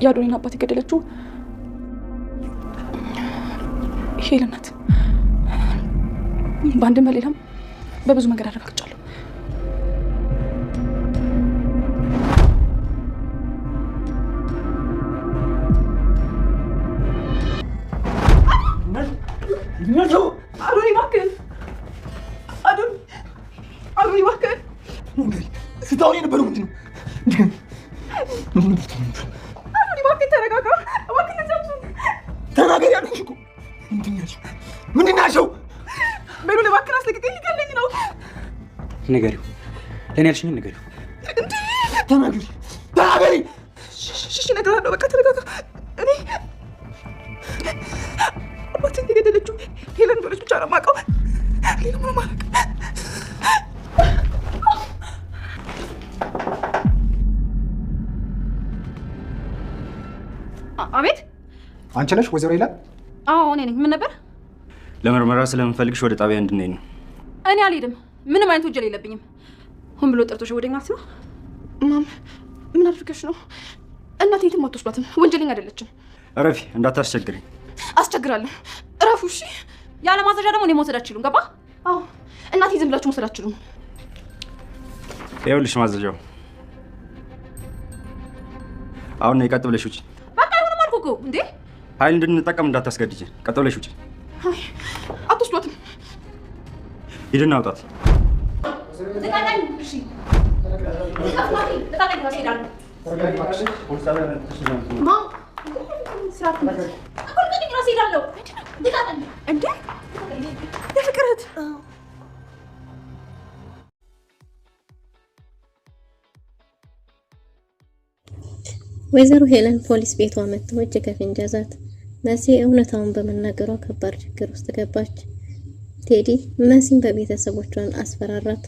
ያዶኒን አባት የገደለችው ሄለን ናት። በአንድም በሌላም በብዙ መንገድ አረጋግጫለሁ። ነው አዶኒ እባክህ አዶኒ እባክህ ስታወሪ የነበረው ምንድን ነው? አዶኒ እባክህ ተረጋጋ። እባክህ ተናገሪ አሉኝ እኮ። ምንድን ነው ያልሽው? ቤሉል እባክህን አስለቅቀኝ፣ ሊገለኝ ነው። ንገሪው፣ ለእኔ ያልሽኝን ንገሪው። ተናገሪ። እሺ እነግርሃለሁ፣ በቃ ተረጋጋ። እኔ አባቴን የገደለችው ሄለን እንደሆነች ብቻ ነው የማውቀው። ሌላ ምንም አላውቅም። አቤት። አንቺ ነሽ ወይዘሮ ሄለን? አዎ እኔ ነኝ። ምን ነበር? ለምርመራ ስለምፈልግሽ ወደ ጣቢያ እንድንሄድ ነው። እኔ አልሄድም። ምንም አይነት ወንጀል የለብኝም። ሆን ብሎ ጠርቶሽ ወደኛ ማለት ነው። ማም ምን አድርገሽ ነው? እናቴ የትም አትወስዷትም። ወንጀለኛ አይደለችም። እረፊ፣ እንዳታስቸግሪኝ። አስቸግራለሁ። እረፉ። እሺ። ያለ ማዘዣ ደግሞ እኔ መውሰድ አትችሉም። ገባ? አዎ እናቴ ዝም ብላችሁ መውሰድ አትችሉም። ይኸውልሽ ማዘዣው። አሁን ነው ቀጥ ብለሽ ውጪ። በቃ አይሆንም አልኩህ እኮ እንዴ። ኃይል እንድንጠቀም እንዳታስገድጂኝ። ቀጥ ብለሽ ውጪ። አትወስዷትም። ሂድና አውጣት። ልቀቀኝ። እሺ ልቀቀኝ። እሄዳለሁ። ማም ስራት ነው። አቆልቀኝ ራሴ ሄዳለሁ። እንዴ የፍቅር እህት ወይዘሮ ሄለን ፖሊስ ቤቷ መጥተው እጅ ከፍንጅ ያዛት። መሲ እውነታውን በመናገሯ ከባድ ችግር ውስጥ ገባች። ቴዲ መሲን በቤተሰቦቿን አስፈራራት።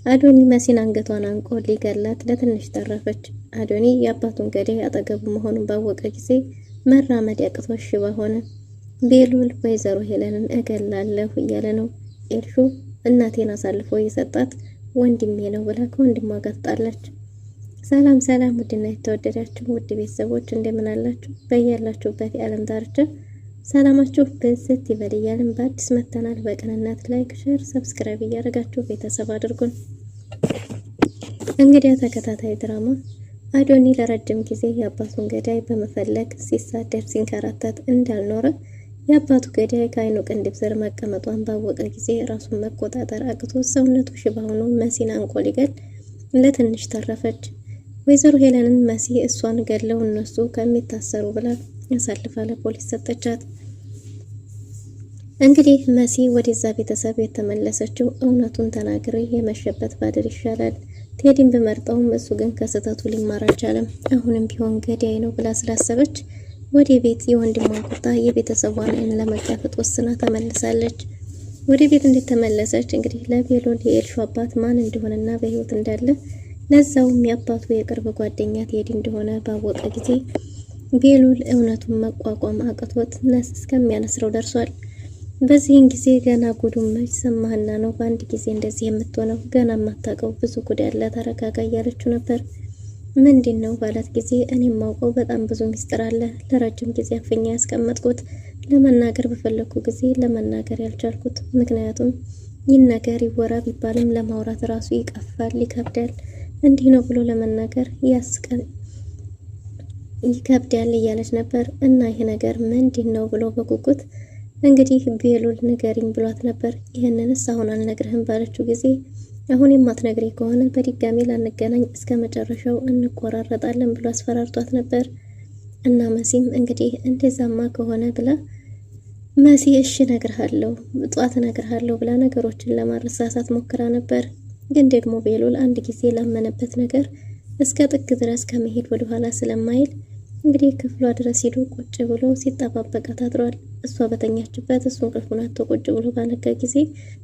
አዶኒ መሲን አንገቷን አንቆ ሊገላት ለትንሽ ተረፈች። አዶኒ የአባቱን ገዳይ አጠገቡ መሆኑን ባወቀ ጊዜ መራመድ ያቅቶት ሽባ ሆነ። ቤሉል ወይዘሮ ሄለንን እገላለሁ እያለ ነው። ኤልሹ እናቴን አሳልፎ የሰጣት ወንድሜ ነው ብላ ከወንድሟ ጋር ተጣላች። ሰላም ሰላም፣ ውድና የተወደዳችሁ ውድ ቤተሰቦች እንደምን አላችሁ? በያላችሁበት የዓለም ዳርቻ ሰላማችሁ ብዝት ይበል እያልን በአዲስ መተናል። በቅንነት ላይክ፣ ሼር፣ ሰብስክራይብ እያደረጋችሁ ቤተሰብ አድርጉን። እንግዲህ ተከታታይ ድራማ አዶኒ ለረጅም ጊዜ የአባቱን ገዳይ በመፈለግ ሲሳደድ ሲንከራተት እንዳልኖረ የአባቱ ገዳይ ከአይኑ ቅንድብ ስር መቀመጧን ባወቀ ጊዜ ራሱን መቆጣጠር አቅቶ ሰውነቱ ሽባ ሆኖ መሲን አንቆ ሊገል ለትንሽ ተረፈች። ወይዘሮ ሄለንን መሲ እሷን ገድለው እነሱ ከሚታሰሩ ብላ አሳልፋ ለፖሊስ ሰጠቻት። እንግዲህ መሲ ወደዛ ቤተሰብ የተመለሰችው እውነቱን ተናግሬ የመሸበት ባድር ይሻላል፣ ቴዲን በመርጠውም እሱ ግን ከስህተቱ ሊማር አልቻለም፣ አሁንም ቢሆን ገዳይ ነው ብላ ስላሰበች ወደ ቤት የወንድሟን ቁጣ የቤተሰቧን አይን ለመጋፈጥ ወስና ተመልሳለች። ወደ ቤት እንደተመለሰች እንግዲህ ለቤሉል የኤልሹ አባት ማን እንደሆነና በህይወት እንዳለ ለዛውም የአባቱ የቅርብ ጓደኛ ቴዲ እንደሆነ ባወቀ ጊዜ ቤሉል እውነቱን መቋቋም አቅቶት ነስ እስከሚያነስረው ደርሷል። በዚህን ጊዜ ገና ጉዱም መች ሰማህና ነው በአንድ ጊዜ እንደዚህ የምትሆነው? ገና ማታውቀው ብዙ ጉድ ያለ ተረጋጋ እያለችው ነበር። ምንድን ነው ባላት ጊዜ እኔም ማውቀው በጣም ብዙ ሚስጥር አለ፣ ለረጅም ጊዜ አፍኛ ያስቀመጥኩት፣ ለመናገር በፈለኩ ጊዜ ለመናገር ያልቻልኩት፣ ምክንያቱም ይህን ነገር ይወራ ቢባልም ለማውራት ራሱ ይቀፋል፣ ይከብዳል፣ እንዲህ ነው ብሎ ለመናገር ይከብዳል እያለች ነበር። እና ይሄ ነገር ምንድን ነው ብሎ በጉጉት እንግዲህ ቤሉል ንገሪኝ ብሏት ነበር። ይህንንስ አሁን አልነግርህም ባለችው ጊዜ አሁን የማትነግሪ ከሆነ በድጋሚ ላንገናኝ እስከ መጨረሻው እንቆራረጣለን ብሎ አስፈራርቷት ነበር። እና መሲም እንግዲህ እንደዛማ ከሆነ ብላ መሲ እሺ እነግርሃለሁ፣ ጧት እነግርሃለሁ ብላ ነገሮችን ለማረሳሳት ሞክራ ነበር። ግን ደግሞ ቤሉል አንድ ጊዜ ላመነበት ነገር እስከ ጥግ ድረስ ከመሄድ ወደ ኋላ ስለማይል እንግዲህ ክፍሏ ድረስ ሄዶ ቁጭ ብሎ ሲጠባበቃት አድሯል። እሷ በተኛችበት እሱ እንቅልፉን አጥቶ ቁጭ ብሎ ባነጋ ጊዜ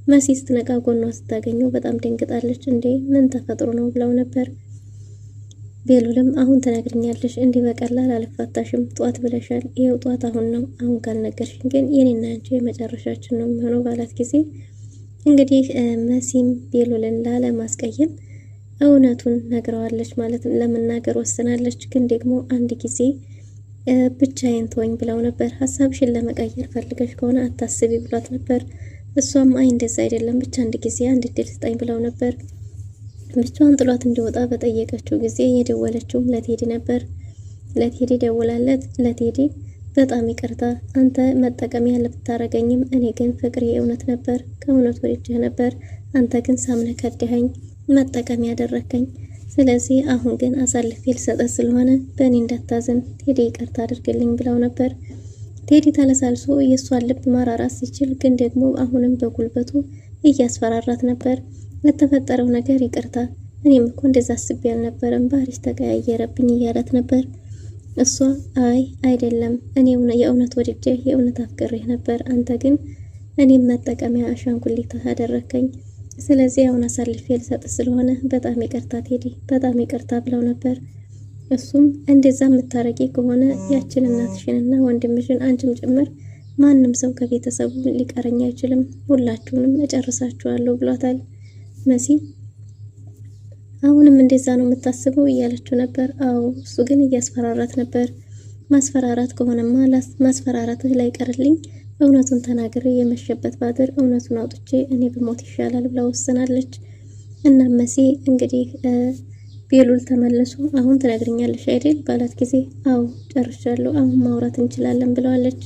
መሲ ስትነቃ ጎኗ ስታገኘው በጣም ደንግጣለች። እንዴ ምን ተፈጥሮ ነው ብለው ነበር። ቤሉልም አሁን ትነግሪኛለሽ፣ እንዲህ በቀላል አልፋታሽም፣ ጧት ብለሻል፣ ይሄው ጧት አሁን ነው፣ አሁን ካልነገርሽኝ ግን የኔና አንቺ የመጨረሻችን ነው የሚሆነው ባላት ጊዜ እንግዲህ መሲም ቤሉልን ላለማስቀየም እውነቱን ነግረዋለች ማለት ለመናገር ወስናለች። ግን ደግሞ አንድ ጊዜ ብቻዬን ተወኝ ብለው ነበር። ሀሳብሽን ለመቀየር ፈልገሽ ከሆነ አታስቢ ብሏት ነበር። እሷም አይ እንደዛ አይደለም ብቻ አንድ ጊዜ አንድ እድል ስጠኝ ብለው ነበር። ብቻዋን ጥሏት እንዲወጣ በጠየቀችው ጊዜ የደወለችውም ለቴዲ ነበር። ለቴዲ ደውላለት ለቴዲ በጣም ይቅርታ አንተ መጠቀሚያ ልታረገኝም፣ እኔ ግን ፍቅሬ የእውነት ነበር፣ ከእውነት ወድጄህ ነበር። አንተ ግን ሳምነህ ከድኸኝ መጠቀሚያ ያደረከኝ። ስለዚህ አሁን ግን አሳልፌ ልሰጥህ ስለሆነ በእኔ እንዳታዘን ቴዲ ይቅርታ አድርግልኝ ብለው ነበር። ቴዲ ተለሳልሶ የእሷን ልብ ማራራት ሲችል ግን ደግሞ አሁንም በጉልበቱ እያስፈራራት ነበር። ለተፈጠረው ነገር ይቅርታ፣ እኔም እኮ እንደዛ አስቤ አልነበረም፣ ባህሪሽ ተቀያየረብኝ እያላት ነበር። እሷ አይ አይደለም፣ እኔ የእውነት ወድጄ የእውነት አፍቅሬህ ነበር፣ አንተ ግን እኔም መጠቀሚያ አሻንጉሊት አደረከኝ። ስለዚህ አሁን አሳልፌ ልሰጥ ስለሆነ በጣም ይቅርታ ቴዲ፣ በጣም ይቅርታ ብለው ነበር። እሱም እንደዛ የምታረቂ ከሆነ ያችን እናትሽንና ወንድምሽን አንቺም ጭምር ማንም ሰው ከቤተሰቡ ሊቀረኝ አይችልም፣ ሁላችሁንም እጨርሳችኋለሁ ብሏታል። መሲ አሁንም እንደዛ ነው የምታስበው እያለችው ነበር። አዎ እሱ ግን እያስፈራራት ነበር። ማስፈራራት ከሆነማ ማስፈራራትህ ላይ ቀርልኝ፣ እውነቱን ተናግሬ የመሸበት ባድር እውነቱን አውጥቼ እኔ ብሞት ይሻላል ብላ ወስናለች። እና መሲ እንግዲህ ቤሉል ተመለሱ። አሁን ትነግርኛለሽ አይደል ባላት ጊዜ አዎ ጨርሻለሁ፣ አሁን ማውራት እንችላለን ብለዋለች።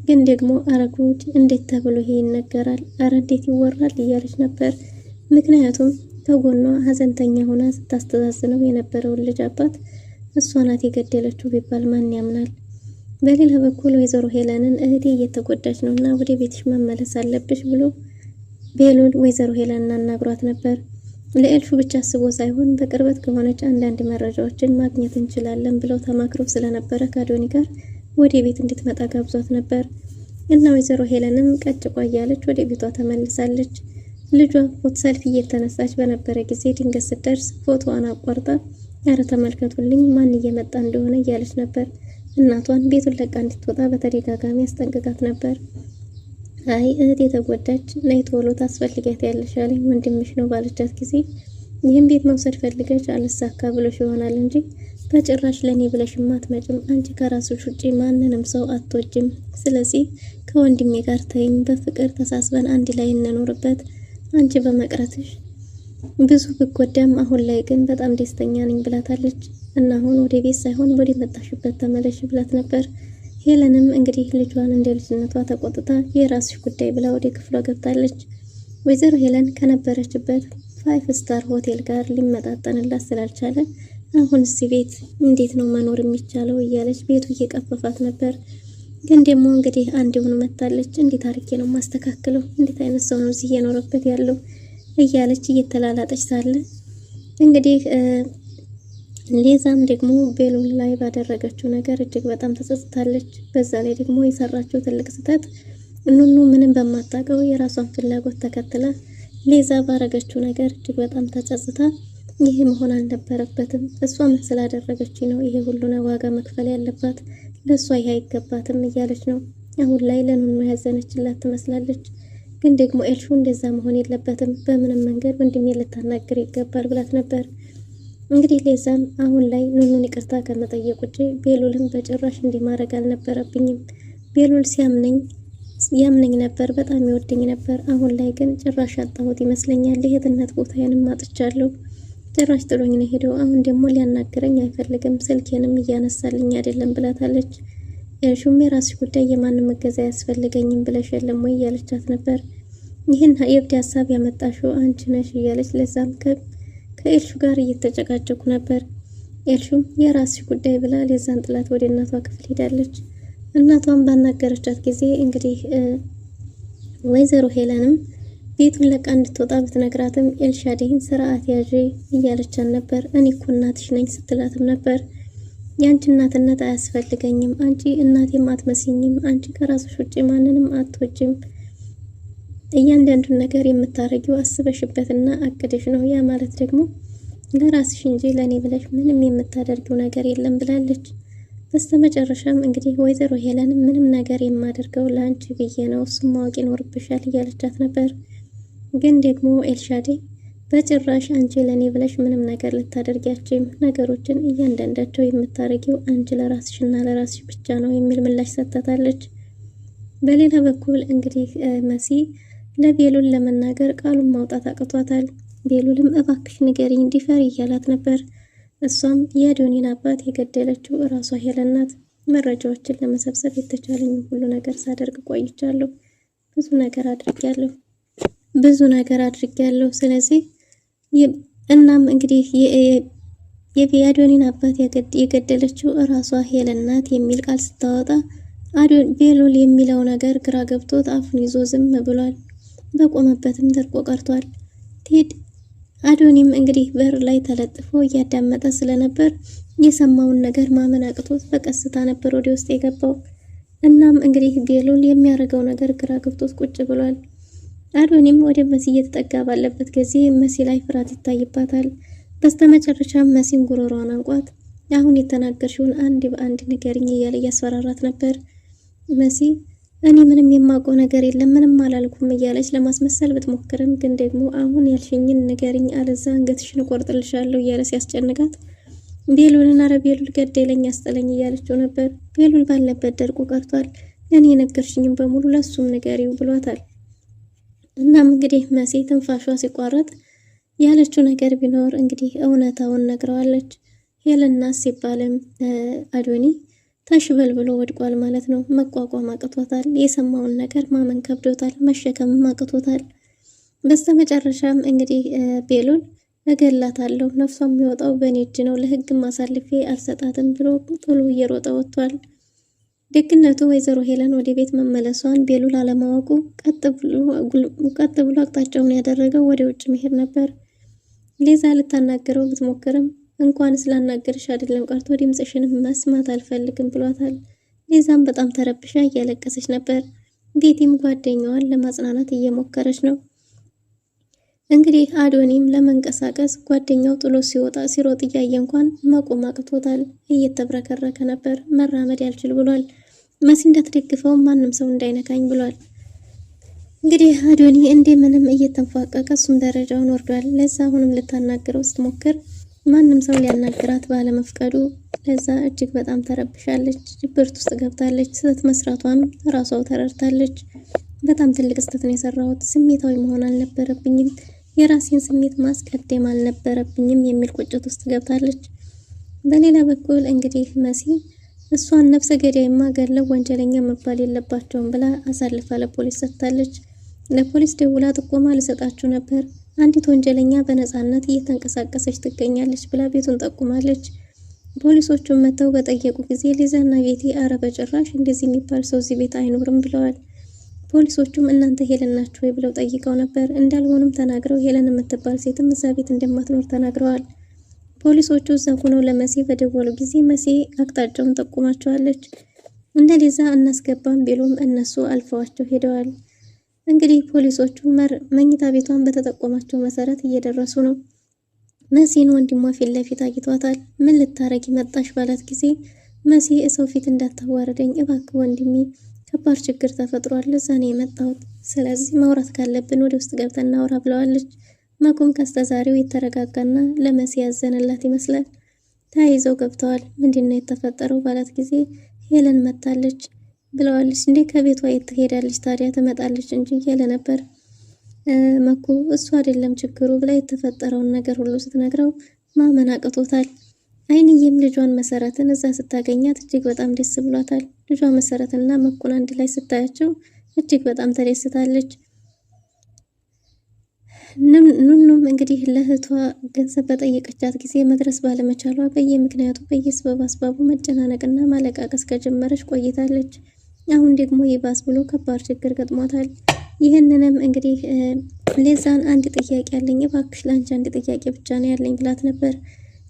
ግን ደግሞ አረጉድ እንዴት ተብሎ ይሄ ይነገራል? አረ እንዴት ይወራል እያለች ነበር። ምክንያቱም ከጎኗ ሀዘንተኛ ሆና ስታስተዛዝነው የነበረውን ልጅ አባት እሷ ናት የገደለችው ቢባል ማን ያምናል? በሌላ በኩል ወይዘሮ ሄለንን እህቴ እየተጎዳች ነው እና ወደ ቤትሽ መመለስ አለብሽ ብሎ ቤሉል ወይዘሮ ሄለንን አናግሯት ነበር። ለኤልሹ ብቻ አስቦ ሳይሆን በቅርበት ከሆነች አንዳንድ መረጃዎችን ማግኘት እንችላለን ብለው ተማክረው ስለነበረ ከአዶኒ ጋር ወደ ቤት እንድትመጣ ጋብዟት ነበር እና ወይዘሮ ሄለንም ቀጭቋ እያለች ወደ ቤቷ ተመልሳለች። ልጇ ፎቶ ሰልፊ እየተነሳች በነበረ ጊዜ ድንገት ስትደርስ ፎቶዋን አቋርጣ ያረ ተመልከቱልኝ ማን እየመጣ እንደሆነ እያለች ነበር። እናቷን ቤቱን ለቃ እንድትወጣ በተደጋጋሚ ያስጠንቅቃት ነበር። አይ እህት የተጎዳች ነይ ቶሎ ታስፈልጊያት ያለሽ አለኝ ወንድምሽ ነው ባለቻት ጊዜ ይህን ቤት መውሰድ ፈልገሽ አልሳካ ብሎሽ ይሆናል እንጂ በጭራሽ ለኔ ብለሽማ አትመጭም። አንቺ ከራስሽ ውጪ ማንንም ሰው አትወጂም። ስለዚህ ከወንድሜ ጋር ተይኝ፣ በፍቅር ተሳስበን አንድ ላይ እንኖርበት። አንቺ በመቅረትሽ ብዙ ብጎዳም አሁን ላይ ግን በጣም ደስተኛ ነኝ ብላታለች። እና አሁን ወደ ቤት ሳይሆን ወደ መጣሽበት ተመለሽ ብላት ነበር። ሄለንም እንግዲህ ልጇን እንደ ልጅነቷ ተቆጥታ የራስሽ ጉዳይ ብላ ወደ ክፍሏ ገብታለች። ወይዘሮ ሄለን ከነበረችበት 5 ስታር ሆቴል ጋር ሊመጣጠንላት ስላልቻለ አሁን እዚህ ቤት እንዴት ነው መኖር የሚቻለው እያለች ቤቱ እየቀፈፋት ነበር። ግን ደግሞ እንግዲህ አንድ ሆኖ መታለች። እንዴት አርጌ ነው ማስተካከለው? እንዴት አይነት ሰው ነው እዚህ እየኖረበት ያለው እያለች እየተላላጠች ሳለ እንግዲህ ሌዛም ደግሞ ቤሉል ላይ ባደረገችው ነገር እጅግ በጣም ተጸጽታለች። በዛ ላይ ደግሞ የሰራችው ትልቅ ስህተት ኑኑ ምንም በማታውቀው የራሷን ፍላጎት ተከትላ ሌዛ ባረገችው ነገር እጅግ በጣም ተጸጽታ ይሄ መሆን አልነበረበትም፣ እሷ ምን ስላደረገች ነው ይሄ ሁሉ ዋጋ መክፈል ያለባት፣ ለእሷ ይሄ አይገባትም እያለች ነው አሁን ላይ ለኑኑ ያዘነችላት ትመስላለች። ግን ደግሞ ኤልሹ እንደዛ መሆን የለበትም፣ በምንም መንገድ ወንድሜ ልታናገር ይገባል ብላት ነበር። እንግዲህ ሌዛም አሁን ላይ ኑኑን ይቅርታ ከመጠየቅ ውጪ ቤሉልን በጭራሽ እንዲማረግ አልነበረብኝም። ቤሉል ያምነኝ ነበር፣ በጣም ይወደኝ ነበር። አሁን ላይ ግን ጭራሽ አጣሁት ይመስለኛል። የእህትነት ቦታዬንም አጥቻለሁ። ጭራሽ ጥሎኝ ነው ሄደው። አሁን ደግሞ ሊያናግረኝ አይፈልግም፣ ስልኬንም እያነሳልኝ አይደለም ብላታለች። ኤልሹም የራስሽ ጉዳይ የማንም እገዛ አያስፈልገኝም ብለሽ የለም ወይ እያለቻት ነበር። ይህን የእብድ ሀሳብ ያመጣሽው አንቺ ነሽ እያለች ለዛም ከኤልሹ ጋር እየተጨቃጨቁ ነበር። ኤልሹም የራስሽ ጉዳይ ብላ ሌዛን ጥላት ወደ እናቷ ክፍል ሄዳለች። እናቷን ባናገረቻት ጊዜ እንግዲህ ወይዘሮ ሄለንም ቤቱን ለቃ እንድትወጣ ብትነግራትም ኤልሻዴን ስርዓት ያዥ እያለቻት ነበር። እኔ እኮ እናትሽ ነኝ ስትላትም ነበር። ያንቺ እናትነት አያስፈልገኝም፣ አንቺ እናቴም አትመስኝም፣ አንቺ ከራስሽ ውጪ ማንንም አትወጂም። እያንዳንዱን ነገር የምታረጊው አስበሽበትና አቅደሽ ነው። ያ ማለት ደግሞ ለራስሽ እንጂ ለኔ ብለሽ ምንም የምታደርጊው ነገር የለም ብላለች። በስተመጨረሻም እንግዲህ ወይዘሮ ሄለን ምንም ነገር የማደርገው ለአንቺ ብዬ ነው፣ እሱም ማወቅ ይኖርብሻል እያለቻት ነበር። ግን ደግሞ ኤልሻዴ በጭራሽ አንቺ ለኔ ብለሽ ምንም ነገር ልታደርጊያችም፣ ነገሮችን እያንዳንዳቸው የምታደርጊው አንቺ ለራስሽና ለራስሽ ብቻ ነው የሚል ምላሽ ሰጥታታለች። በሌላ በኩል እንግዲህ መሲ ለቤሉል ለመናገር ቃሉን ማውጣት አቅቷታል። ቤሉልም እባክሽ ንገሪኝ ዲፈሪ እያላት ነበር። እሷም የአዶኒን አባት የገደለችው እራሷ ሄለን ናት። መረጃዎችን ለመሰብሰብ የተቻለኝ ሁሉ ነገር ሳደርግ ቆይቻለሁ። ብዙ ነገር አድርጊያለሁ። ስለዚህ እናም እንግዲህ የአዶኒን አባት የገደለችው እራሷ ሄለን ናት የሚል ቃል ስታወጣ ቤሉል የሚለው ነገር ግራ ገብቶት አፉን ይዞ ዝም ብሏል። በቆመበትም ደርቆ ቀርቷል። ቴድ አዶኒም እንግዲህ በር ላይ ተለጥፎ እያዳመጠ ስለነበር የሰማውን ነገር ማመን አቅቶት በቀስታ ነበር ወደ ውስጥ የገባው። እናም እንግዲህ ቤሉል የሚያደርገው ነገር ግራ ገብቶት ቁጭ ብሏል። አዶኒም ወደ መሲ እየተጠጋ ባለበት ጊዜ መሲ ላይ ፍርሃት ይታይባታል። በስተመጨረሻም መሲን ጉሮሯን አንቋት አሁን የተናገርሽውን አንድ በአንድ ንገሪኝ እያለ እያስፈራራት ነበር። መሲ እኔ ምንም የማውቀው ነገር የለም ምንም አላልኩም እያለች ለማስመሰል ብትሞክርም ግን ደግሞ አሁን ያልሽኝን ንገሪኝ አለዛ አንገትሽን እቆርጥልሻለሁ እያለ ሲያስጨንቃት ቤሉልን አረ ቤሉል ገደለኝ አስጠለኝ እያለችው ነበር። ቤሉል ባለበት ደርቆ ቀርቷል። እኔ የነገርሽኝም በሙሉ ለሱም ንገሪው ብሏታል። እናም እንግዲህ መሲ ትንፋሿ ሲቋረጥ ያለችው ነገር ቢኖር እንግዲህ እውነታውን ነግረዋለች። ሄለና ሲባልም አዶኒ ተሽበልብሎ ወድቋል ማለት ነው። መቋቋም አቅቶታል። የሰማውን ነገር ማመን ከብዶታል። መሸከምም አቅቶታል። በስተመጨረሻም እንግዲህ ቤሉል እገላታለሁ፣ ነፍሷ የሚወጣው በእኔ እጅ ነው፣ ለህግም አሳልፌ አልሰጣትም ብሎ ቶሎ እየሮጠ ወጥቷል። ደግነቱ ወይዘሮ ሄለን ወደ ቤት መመለሷን ቤሉል አለማወቁ ቀጥ ብሎ አቅጣጫውን ያደረገው ወደ ውጭ መሄድ ነበር። ሌዛ ልታናገረው ብትሞክርም እንኳን ስላናገርሽ አይደለም ቀርቶ ድምፅሽንም መስማት አልፈልግም ብሏታል። ሌዛም በጣም ተረብሻ እያለቀሰች ነበር። ቤቲም ጓደኛዋን ለማጽናናት እየሞከረች ነው። እንግዲህ አዶኒም ለመንቀሳቀስ ጓደኛው ጥሎ ሲሮጥ እያየ እንኳን መቆም አቅቶታል። እየተብረከረከ ነበር። መራመድ ያልችል ብሏል። መሲ እንዳትደግፈው ማንም ሰው እንዳይነካኝ ብሏል። እንግዲህ አዶኒ እንደምንም እየተንፏቀቀ እሱም ደረጃውን ወርዷል። ለዛ አሁንም ልታናግረው ስትሞክር ማንም ሰው ሊያናግራት ባለመፍቀዱ ለዛ እጅግ በጣም ተረብሻለች። ድብርት ውስጥ ገብታለች። ስህተት መስራቷን ራሷው ተረድታለች። በጣም ትልቅ ስህተት ነው የሰራሁት፣ ስሜታዊ መሆን አልነበረብኝም፣ የራሴን ስሜት ማስቀደም አልነበረብኝም የሚል ቁጭት ውስጥ ገብታለች። በሌላ በኩል እንግዲህ መሲ እሷን ነፍሰ ገዳይማ ገለው ወንጀለኛ መባል የለባቸውም ብላ አሳልፋ ለፖሊስ ሰጥታለች። ለፖሊስ ደውላ ጥቆማ ልሰጣችሁ ነበር፣ አንዲት ወንጀለኛ በነፃነት እየተንቀሳቀሰች ትገኛለች ብላ ቤቱን ጠቁማለች። ፖሊሶቹም መተው በጠየቁ ጊዜ ሊዛና ቤቲ አረ በጭራሽ እንደዚህ የሚባል ሰው እዚህ ቤት አይኖርም ብለዋል። ፖሊሶቹም እናንተ ሄለን ናችሁ ወይ ብለው ጠይቀው ነበር። እንዳልሆኑም ተናግረው ሄለን የምትባል ሴትም እዛ ቤት እንደማትኖር ተናግረዋል። ፖሊሶቹ እዛ ሆነው ለመሲ በደወሉ ጊዜ መሲ አቅጣጫውን ጠቁማቸዋለች። እንደ ሊዛ እናስገባም ቢሉም እነሱ አልፈዋቸው ሄደዋል። እንግዲህ ፖሊሶቹ መኝታ ቤቷን በተጠቆማቸው መሰረት እየደረሱ ነው። መሲን ወንድሟ ፊት ለፊት አግኝቷታል። ምን ልታረጊ መጣሽ ባላት ጊዜ መሲ ሰው ፊት እንዳታዋረደኝ እባክህ ወንድሜ፣ ከባድ ችግር ተፈጥሯል፣ ለዛ ነው የመጣሁት። ስለዚህ ማውራት ካለብን ወደ ውስጥ ገብተን እናውራ ብለዋለች። መኩም ከስተዛሬው የተረጋጋና ለመሲ ያዘነላት ይመስላል። ተያይዘው ገብተዋል። ምንድነው የተፈጠረው ባላት ጊዜ ሄለን መታለች ብለዋለች። እንዴ ከቤቷ የት ትሄዳለች ታዲያ ትመጣለች እንጂ እያለ ነበር። መኩ እሱ አይደለም ችግሩ ብላ የተፈጠረውን ነገር ሁሉ ስትነግረው ማመን አቅቶታል። አይንዬም ልጇን መሰረትን እዛ ስታገኛት እጅግ በጣም ደስ ብሏታል። ልጇ መሰረትና መኩን አንድ ላይ ስታያቸው እጅግ በጣም ተደስታለች። ኑኑም እንግዲህ ለእህቷ ገንዘብ በጠየቀቻት ጊዜ መድረስ ባለመቻሏ በየምክንያቱ በየስበብ አስባቡ መጨናነቅና ማለቃቀስ ከጀመረች ቆይታለች። አሁን ደግሞ ይባስ ብሎ ከባድ ችግር ገጥሟታል። ይህንንም እንግዲህ ለዛን አንድ ጥያቄ ያለኝ እባክሽ ላንቺ አንድ ጥያቄ ብቻ ነው ያለኝ ብላት ነበር።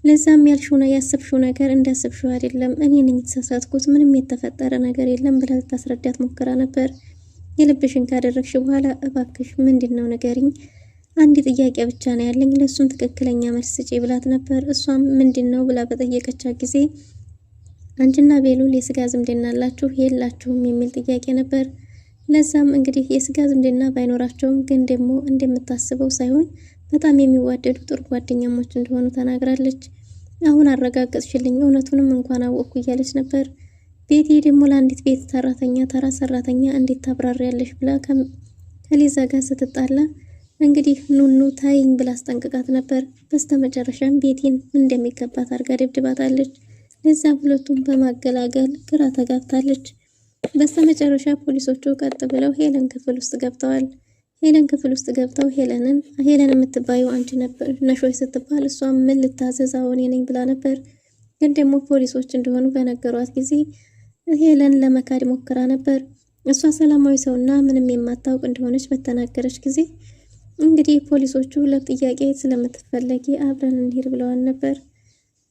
ለዛም ያልሽው ያሰብሽው ነገር እንዳሰብሽው አይደለም፣ እኔ ነኝ የተሳሳትኩት፣ ምንም የተፈጠረ ነገር የለም ብላ ታስረዳት ሞክራ ነበር። የልብሽን ካደረግሽ በኋላ እባክሽ ምንድነው ንገሪኝ፣ አንድ ጥያቄ ብቻ ነው ያለኝ፣ ለሱም ትክክለኛ መልስ ስጪ ብላት ነበር። እሷም ምንድነው ብላ በጠየቀቻት ጊዜ አንቺና ቤሉል የስጋ ዝምድና አላችሁ የላችሁም የሚል ጥያቄ ነበር። ለዛም እንግዲህ የስጋ ዝምድና ባይኖራቸውም ግን ደግሞ እንደምታስበው ሳይሆን በጣም የሚዋደዱ ጥሩ ጓደኛሞች እንደሆኑ ተናግራለች። አሁን አረጋገጥሽልኝ፣ እውነቱንም እንኳን አወቅኩ እያለች ነበር። ቤቲ ደግሞ ለአንዲት ቤት ሰራተኛ ተራ ሰራተኛ እንዴት ታብራሪያለሽ ብላ ከሊዛ ጋር ስትጣላ እንግዲህ ኑኑ ታይኝ ብላ አስጠንቅቃት ነበር። በስተመጨረሻም ቤቲን እንደሚገባት አድርጋ ደብድባታለች። ለዛ ሁለቱም በማገላገል ግራ ተጋብታለች። በስተመጨረሻ ፖሊሶቹ ቀጥ ብለው ሄለን ክፍል ውስጥ ገብተዋል። ሄለን ክፍል ውስጥ ገብተው ሄለን የምትባዩ አንቺ ነሽ ወይ ስትባል እሷም ምን ልታዘዝ አሁን ነኝ ብላ ነበር። ግን ደግሞ ፖሊሶች እንደሆኑ በነገሯት ጊዜ ሄለን ለመካድ ሞክራ ነበር። እሷ ሰላማዊ ሰውና ምንም የማታውቅ እንደሆነች በተናገረች ጊዜ እንግዲህ ፖሊሶቹ ለጥያቄ ስለምትፈለጊ አብረን እንሄድ ብለዋል ነበር።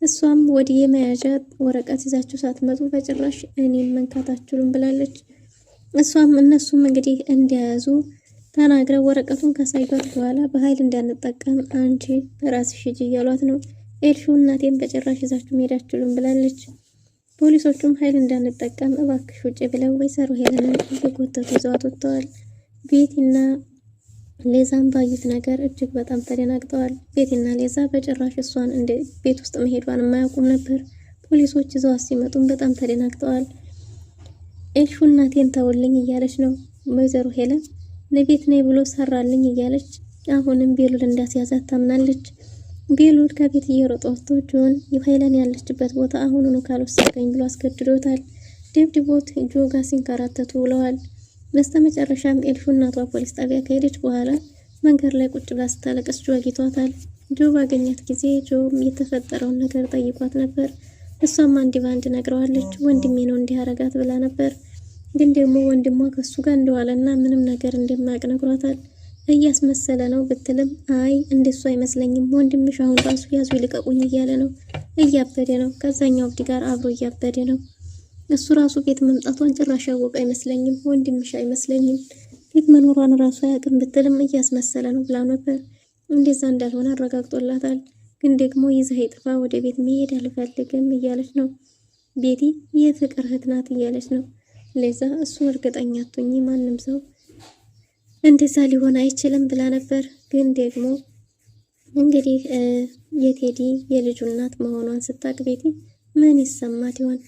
እሷም ወዲህ የመያዣ ወረቀት ይዛችሁ ሳትመጡ በጭራሽ እኔም መንካት አትችሉም ብላለች። እነሱም እንግዲህ እንዲያያዙ ተናግረው ወረቀቱን ካሳዩት በኋላ በኃይል እንዳንጠቀም አንቺ በራስሽ ሂጂ እያሏት ነው። ኤልሹ እናቴን በጭራሽ ይዛችሁ መሄድ አትችሉም ብላለች። ፖሊሶቹም ኃይል እንዳንጠቀም እባክሽ ውጭ ብለው ወይዘሮ ሄለንን እየጎተቱ ይዘዋት ወጥተዋል። ቤቲና ሌዛም ባዩት ነገር እጅግ በጣም ተደናግጠዋል። ቤቲና ሌዛ በጭራሽ እሷን እንደ ቤት ውስጥ መሄዷን የማያውቁም ነበር። ፖሊሶች ይዘዋት ሲመጡም በጣም ተደናግጠዋል። ኤልሹ እናቴን ተውልኝ እያለች ነው። ወይዘሮ ሄለን ለቤት ነይ ብሎ ሰራልኝ እያለች አሁንም ቤሉል እንዳስያዛት ታምናለች። ቤሉል ከቤት እየሮጠ ወጥቶ ጆን ሄለን ያለችበት ቦታ አሁኑኑ ካልወሰደኝ ብሎ አስገድዶታል። ደብድቦት ጆ ጋር ሲንከራተቱ ውለዋል። በስተመጨረሻም ኤልሹ እናቷ ፖሊስ ጣቢያ ከሄደች በኋላ መንገድ ላይ ቁጭ ብላ ስታለቅስ ጆ አግኝቷታል። ጆ ባገኛት ጊዜ ጆም የተፈጠረውን ነገር ጠይቋት ነበር። እሷም አንድ ባንድ ነግረዋለች። ወንድሜ ነው እንዲህ አረጋት ብላ ነበር። ግን ደግሞ ወንድሟ ከሱ ጋር እንደዋለና ምንም ነገር እንደማያውቅ ነግሯታል። እያስመሰለ ነው ብትልም አይ እንደሱ አይመስለኝም፣ ወንድምሽ አሁን ራሱ ያዙ ይልቀቁኝ እያለ ነው። እያበደ ነው። ከዛኛው እብድ ጋር አብሮ እያበደ ነው። እሱ ራሱ ቤት መምጣቷን ጭራሽ ያወቀ አይመስለኝም፣ ወንድምሽ አይመስለኝም፣ ቤት መኖሯን ራሱ አያውቅም ብትልም እያስመሰለ ነው ብላ ነበር። እንደዛ እንዳልሆነ አረጋግጦላታል። ግን ደግሞ ይዘህ ጥፋ፣ ወደ ቤት መሄድ አልፈልግም እያለች ነው። ቤቲ የፍቅር እህት ናት እያለች ነው። ለዛ እሱን እርግጠኛ አትሁኚ፣ ማንም ሰው እንደዛ ሊሆን አይችልም ብላ ነበር። ግን ደግሞ እንግዲህ የቴዲ የልጁ እናት መሆኗን ስታቅ ቤቲ ምን ይሰማት ይሆን?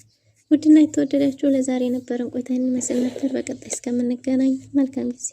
ውድና የተወደዳችሁ ለዛሬ የነበረን ቆይታ ይመስል ነበር። በቀጣይ እስከምንገናኝ መልካም ጊዜ